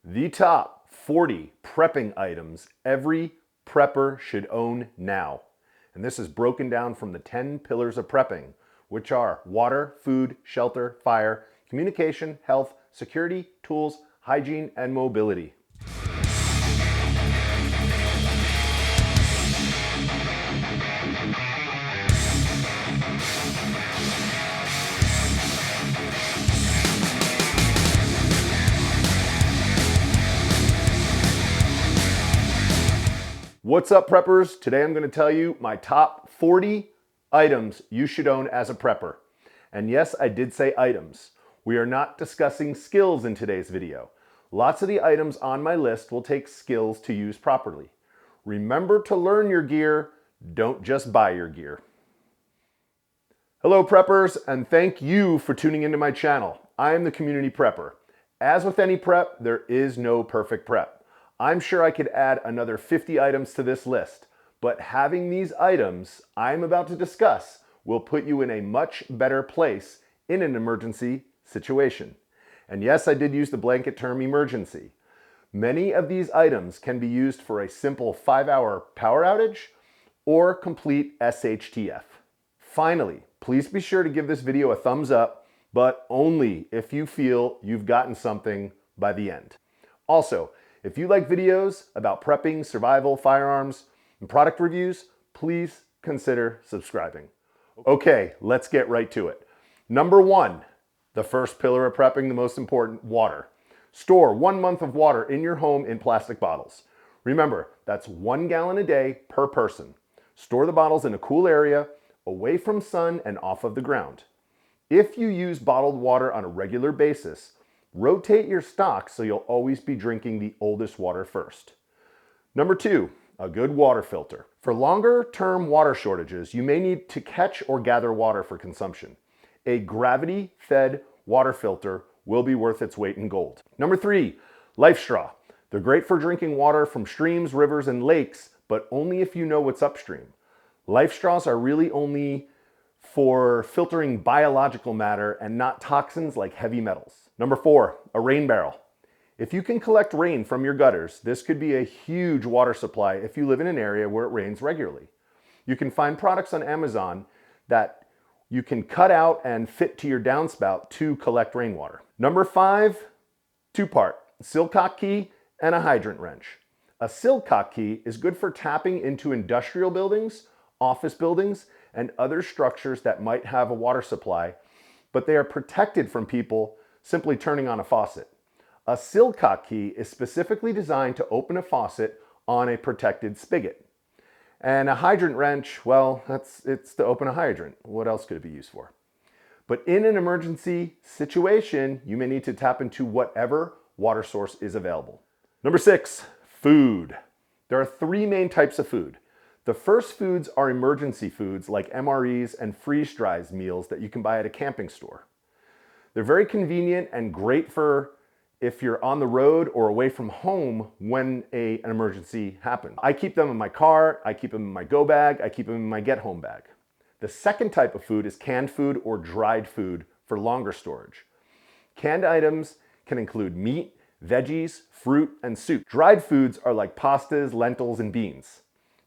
The top 40 prepping items every prepper should own now. And this is broken down from the 10 pillars of prepping, which are water, food, shelter, fire, communication, health, security, tools, hygiene, and mobility. What's up, preppers? Today I'm going to tell you my top 40 items you should own as a prepper. And yes, I did say items. We are not discussing skills in today's video. Lots of the items on my list will take skills to use properly. Remember to learn your gear, don't just buy your gear. Hello, preppers, and thank you for tuning into my channel. I am the Community Prepper. As with any prep, there is no perfect prep. I'm sure I could add another 50 items to this list, but having these items I'm about to discuss will put you in a much better place in an emergency situation. And yes, I did use the blanket term emergency. Many of these items can be used for a simple 5-hour power outage or complete SHTF. Finally, please be sure to give this video a thumbs up, but only if you feel you've gotten something by the end. Also, if you like videos about prepping, survival, firearms, and product reviews, please consider subscribing. Okay, let's get right to it. Number 1, the first pillar of prepping, the most important, water. Store 1 month of water in your home in plastic bottles. Remember, that's 1 gallon a day per person. Store the bottles in a cool area, away from sun and off of the ground. If you use bottled water on a regular basis, rotate your stock so you'll always be drinking the oldest water first. Number 2, a good water filter. For longer term water shortages, you may need to catch or gather water for consumption. A gravity-fed water filter will be worth its weight in gold. Number 3, life straw. They're great for drinking water from streams, rivers, and lakes, but only if you know what's upstream. Life straws are really only for filtering biological matter and not toxins like heavy metals. Number 4, a rain barrel. If you can collect rain from your gutters, this could be a huge water supply if you live in an area where it rains regularly. You can find products on Amazon that you can cut out and fit to your downspout to collect rainwater. Number 5, 2-part, silcock key and a hydrant wrench. A silcock key is good for tapping into industrial buildings, office buildings, and other structures that might have a water supply, but they are protected from people simply turning on a faucet. A silcock key is specifically designed to open a faucet on a protected spigot. And a hydrant wrench, well, it's to open a hydrant. What else could it be used for? But in an emergency situation, you may need to tap into whatever water source is available. Number 6, food. There are 3 main types of food. The first foods are emergency foods like MREs and freeze-dried meals that you can buy at a camping store. They're very convenient and great for if you're on the road or away from home when an emergency happens. I keep them in my car, I keep them in my go bag, I keep them in my get home bag. The second type of food is canned food or dried food for longer storage. Canned items can include meat, veggies, fruit, and soup. Dried foods are like pastas, lentils, and beans.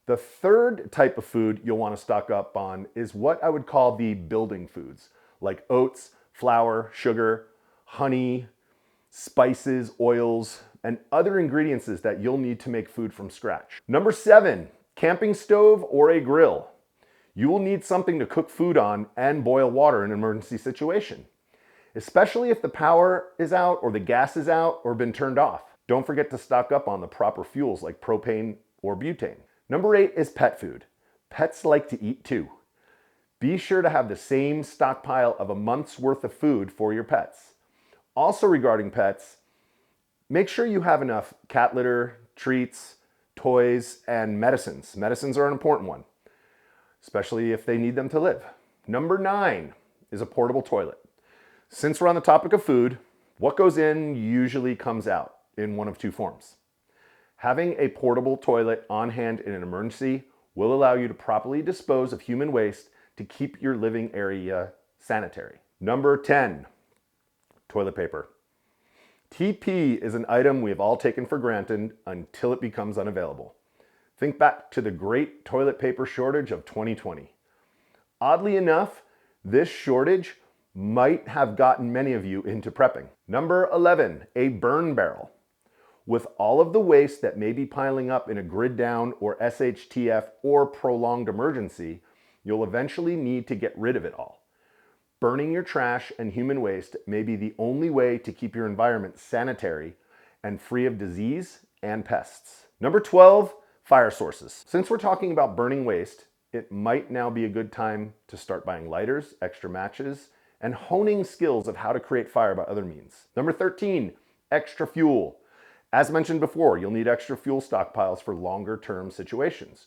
The third type of food you'll want to stock up on is what I would call the building foods, like oats, flour, sugar, honey, spices, oils, and other ingredients that you'll need to make food from scratch. Number 7, camping stove or a grill. You will need something to cook food on and boil water in an emergency situation, especially if the power is out or the gas is out or been turned off. Don't forget to stock up on the proper fuels like propane or butane. Number 8 is pet food. Pets like to eat too. Be sure to have the same stockpile of a month's worth of food for your pets. Also regarding pets, make sure you have enough cat litter, treats, toys, and medicines. Medicines are an important one, especially if they need them to live. Number 9 is a portable toilet. Since we're on the topic of food, what goes in usually comes out in one of 2 forms. Having a portable toilet on hand in an emergency will allow you to properly dispose of human waste to keep your living area sanitary. Number 10, toilet paper. TP is an item we have all taken for granted until it becomes unavailable. Think back to the great toilet paper shortage of 2020. Oddly enough, this shortage might have gotten many of you into prepping. Number 11, a burn barrel. With all of the waste that may be piling up in a grid down or SHTF or prolonged emergency, you'll eventually need to get rid of it all. Burning your trash and human waste may be the only way to keep your environment sanitary and free of disease and pests. Number 12, fire sources. Since we're talking about burning waste, it might now be a good time to start buying lighters, extra matches, and honing skills of how to create fire by other means. Number 13, extra fuel. As mentioned before, you'll need extra fuel stockpiles for longer term situations.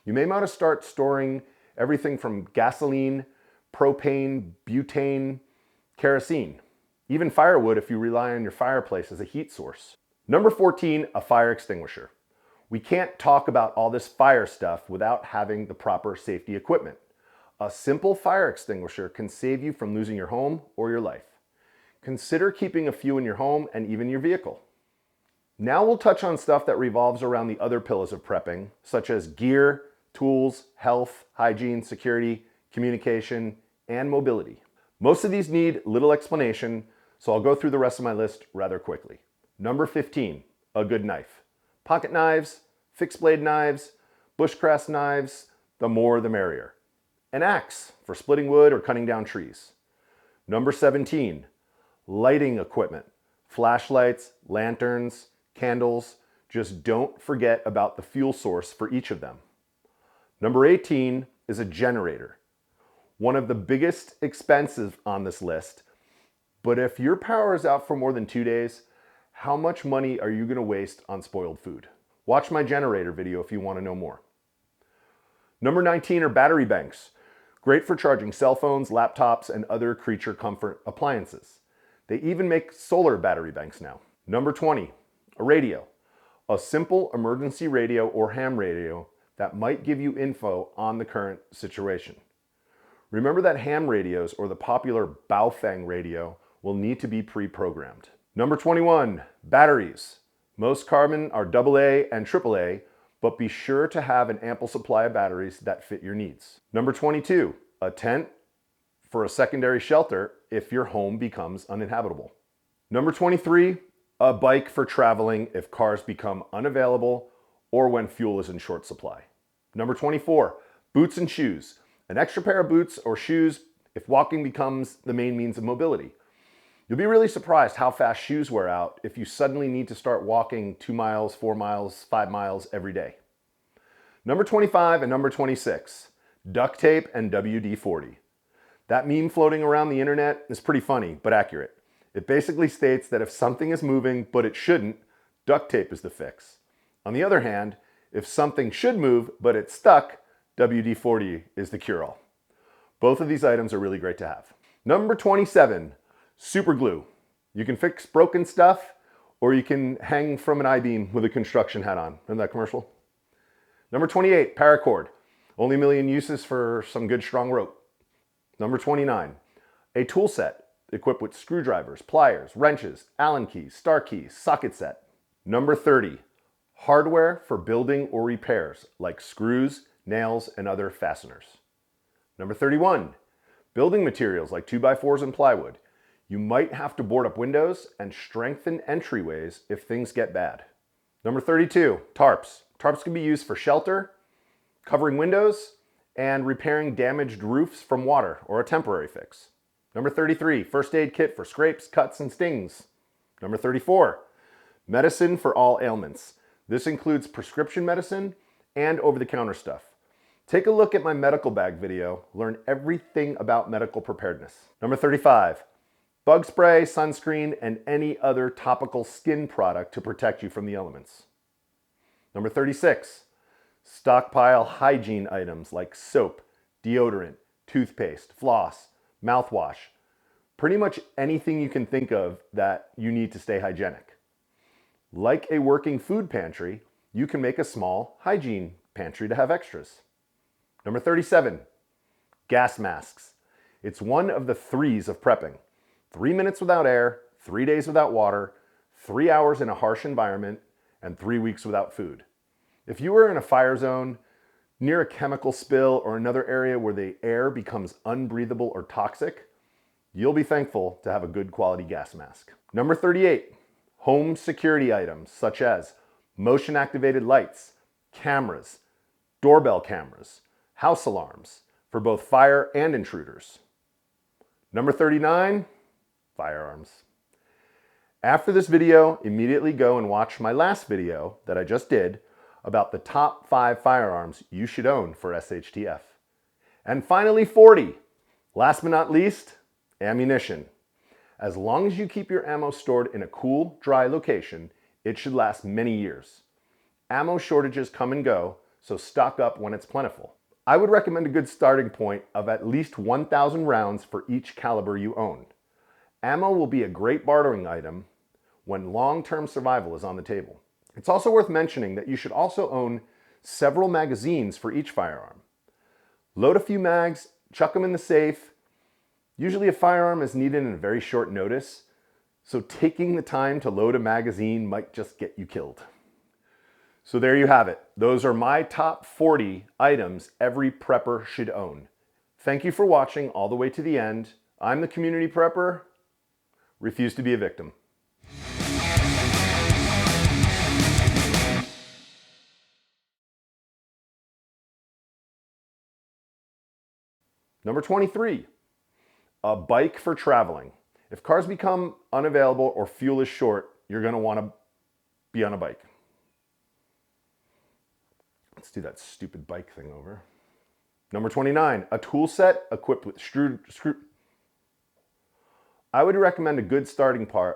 You may want to start storing everything from gasoline, propane, butane, kerosene, even firewood if you rely on your fireplace as a heat source. Number 14, a fire extinguisher. We can't talk about all this fire stuff without having the proper safety equipment. A simple fire extinguisher can save you from losing your home or your life. Consider keeping a few in your home and even your vehicle. Now we'll touch on stuff that revolves around the other pillars of prepping, such as gear, tools, health, hygiene, security, communication, and mobility. Most of these need little explanation, so I'll go through the rest of my list rather quickly. Number 15, a good knife. Pocket knives, fixed blade knives, bushcraft knives, the more the merrier. An axe for splitting wood or cutting down trees. Number 17, lighting equipment. Flashlights, lanterns, candles. Just don't forget about the fuel source for each of them. Number 18 is a generator. One of the biggest expenses on this list, but if your power is out for more than 2 days, how much money are you going to waste on spoiled food? Watch my generator video if you want to know more. Number 19 are battery banks. Great for charging cell phones, laptops, and other creature comfort appliances. They even make solar battery banks now. Number 20, a radio. A simple emergency radio or ham radio that might give you info on the current situation. Remember that ham radios or the popular Baofeng radio will need to be pre-programmed. Number 21, batteries. Most carbon are AA and AAA, but be sure to have an ample supply of batteries that fit your needs. Number 22, a tent for a secondary shelter if your home becomes uninhabitable. Number 23, a bike for traveling if cars become unavailable or when fuel is in short supply. Number 24, boots and shoes. An extra pair of boots or shoes if walking becomes the main means of mobility. You'll be really surprised how fast shoes wear out if you suddenly need to start walking 2 miles, 4 miles, 5 miles every day. Number 25 and number 26, duct tape and WD-40. That meme floating around the internet is pretty funny, but accurate. It basically states that if something is moving, but it shouldn't, duct tape is the fix. On the other hand, if something should move, but it's stuck, WD-40 is the cure-all. Both of these items are really great to have. Number 27, super glue. You can fix broken stuff, or you can hang from an I-beam with a construction hat on. Remember that commercial? Number 28, paracord. Only a million uses for some good strong rope. Number 29, a tool set equipped with screwdrivers, pliers, wrenches, Allen keys, star keys, socket set. Number 30, hardware for building or repairs like screws, nails, and other fasteners. Number 31, building materials like 2x4s and plywood. You might have to board up windows and strengthen entryways if things get bad. Number 32, tarps. Tarps can be used for shelter, covering windows, and repairing damaged roofs from water or a temporary fix. Number 33, first aid kit for scrapes, cuts, and stings. Number 34, medicine for all ailments. This includes prescription medicine and over-the-counter stuff. Take a look at my medical bag video, learn everything about medical preparedness. Number 35, bug spray, sunscreen, and any other topical skin product to protect you from the elements. Number 36, stockpile hygiene items like soap, deodorant, toothpaste, floss, mouthwash, pretty much anything you can think of that you need to stay hygienic. Like a working food pantry, you can make a small hygiene pantry to have extras. Number 37, gas masks. It's one of the threes of prepping. 3 minutes without air, 3 days without water, 3 hours in a harsh environment, and 3 weeks without food. If you are in a fire zone, near a chemical spill, or another area where the air becomes unbreathable or toxic, you'll be thankful to have a good quality gas mask. Number 38, home security items such as motion activated lights, cameras, doorbell cameras, house alarms for both fire and intruders. Number 39, firearms. After this video, immediately go and watch my last video that I just did about the top 5 firearms you should own for SHTF. And finally, 40, last but not least, ammunition. As long as you keep your ammo stored in a cool, dry location, it should last many years. Ammo shortages come and go, so stock up when it's plentiful. I would recommend a good starting point of at least 1,000 rounds for each caliber you own. Ammo will be a great bartering item when long-term survival is on the table. It's also worth mentioning that you should also own several magazines for each firearm. Load a few mags, chuck them in the safe. Usually a firearm is needed in a very short notice, so taking the time to load a magazine might just get you killed. So there you have it. Those are my top 40 items every prepper should own. Thank you for watching all the way to the end. I'm the community prepper. Refuse to be a victim. Number 23, a bike for traveling. If cars become unavailable or fuel is short, you're going to want to be on a bike. Let's do that stupid bike thing over. Number 29, a tool set equipped with screw. I would recommend a good starting point.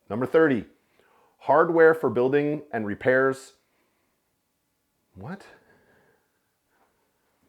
Number 30, hardware for building and repairs. What?